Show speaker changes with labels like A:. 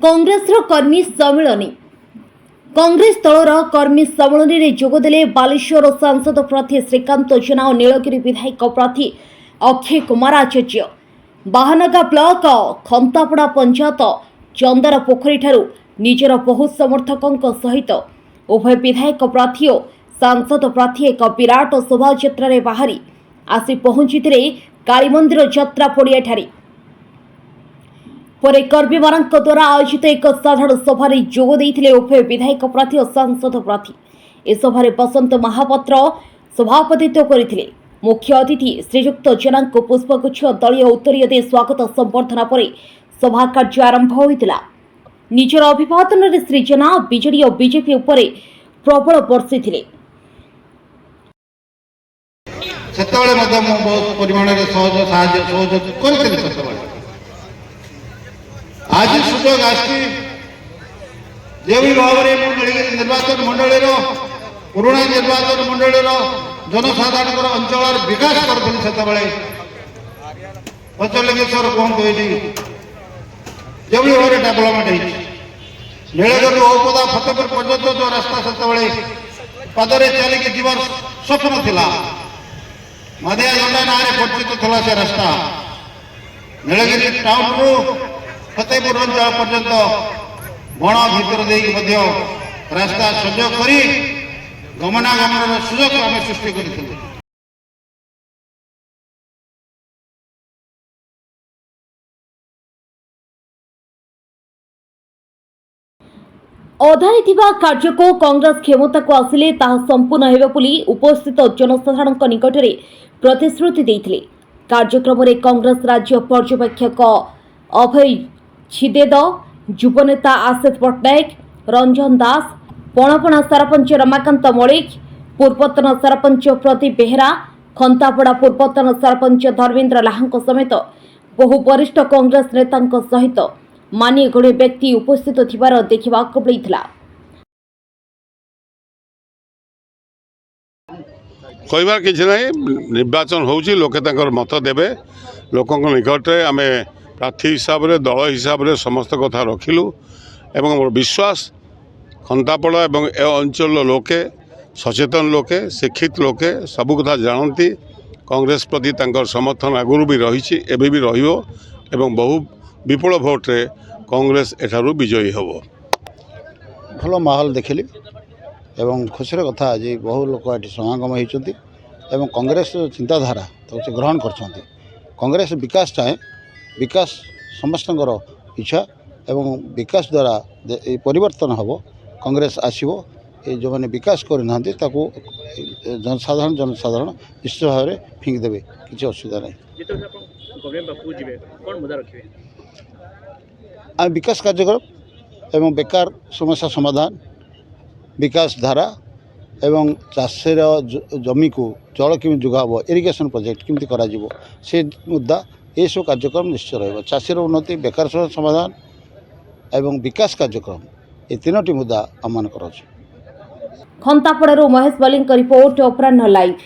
A: कांग्रेसर कर्मी सम्मिलन कांग्रेस दलर कर्मी सम्मिलन में जोगदेले बालेश्वर सांसद प्रार्थी श्रीकांत जेना और नीलगिरी विधायक प्रार्थी अक्षय कुमार आचार्य बाहानगा ब्लॉक खंतापड़ा पंचायत चंदर पोखरी ठारू निजर बहु समर्थकों सहित उभय विधायक प्रार्थी और सांसद प्रार्थी एक विराट शोभायात्रा बाहरी आसी पहुंची कालीमंदिर यात्रा पड़िया ठारे पर कर्मी द्वारा आयोजित एक साधारण सभा जोग देते उभय विधायक प्रार्थी और सांसद प्रार्थी ए सभा बसंत महापात्र सभापतित्व करते मुख्य अतिथि श्रीजुक्त जेना पुष्पगुच्छ दलीय उत्तरीय दे स्वागत संबर्धना पर सभा कार्य आरंभ होता निजर अभिवादन में श्री जेना बीजेडी और बीजेपी उपर प्रबल बर्षि
B: बहुत परिमाण आज सुजोग आसी जो भाव में निर्वाचन मंडल पुराणा निर्वाचन मंडल जनसाधारण अंचल विकास करें 55 कहते जो भाव में डेभलपमेंट नीलगिरी औपदा फतेपुर पर्यटन जो रास्ता से पदरे चलिकी जीवन स्वप्न थिला मधिया दंडा ना परिचित था से रास्ता नीलगिरी टाउन रु फतेपुर अंचल पर्यंत बण भर रास्ता संजोग कर गमनागमन सुजोग आम सृष्टि कर
A: अधारे कार्य को कांग्रेस क्षमता को आसिले संपूर्ण हेबे बोली उपस्थित जनसाधारण निकट में प्रतिश्रुति देते कार्यक्रम में कांग्रेस राज्य पर्यवेक्षक अभय छिदेद युवनेता आशिष पट्टनायक रंजन दास पणपणा सरपंच रमाकांत मलिक पूर्वतन सरपंच प्रदीप बेहेरा खंतापड़ा पूर्वतन सरपंच धर्मेन्द्र लाहा समेत बहु वरिष्ठ कांग्रेस नेता सहित मानी गुणे व्यक्ति उपस्थित थिबार देखा मिलता
C: कहबार कि निर्वाचन होची लोके मत देवे लोकों निकट में आम प्रार्थी हिसाब से दल हिसाब से समस्त कथा रखिलु एवं मोर विश्वास खंतापड़ा एवं ए अंचल लोके सचेतन लोके शिक्षित लोके सबू कथा जानती कांग्रेस प्रति समर्थन आगुरी भी रही एवं भी रही बहु विपुल भोट रे कांग्रेस एठारू विजयी हम
B: भल माहौल देखिली एवं खुशी कथा आज बहु लोक ये समागम होती कांग्रेस चिंताधारा तो ग्रहण कर कांग्रेस विकास चाहे विकास समस्त इच्छा एवं विकास द्वारा परिवर्तन हम कांग्रेस आसो ये जो मैंने विकास करना जनसाधारण निश्चित भाव में फिंग देवे किसी असुविधा नहीं आम विकास कार्यक्रम एवं बेकार समस्या समाधान विकास धारा एवं चाषीर जमी को जल केमी जोगाब इरिगेशन प्रोजेक्ट केमती करा से मुद्दा ये सब कार्यक्रम निश्चय रहा चाषीर उन्नति बेकार समस्या समाधान एवं विकास कार्यक्रम ये तीनोटी मुद्दा आम मान
A: खंतापड़ारू महेश बलिंग रिपोर्ट अपराह्न लाइव।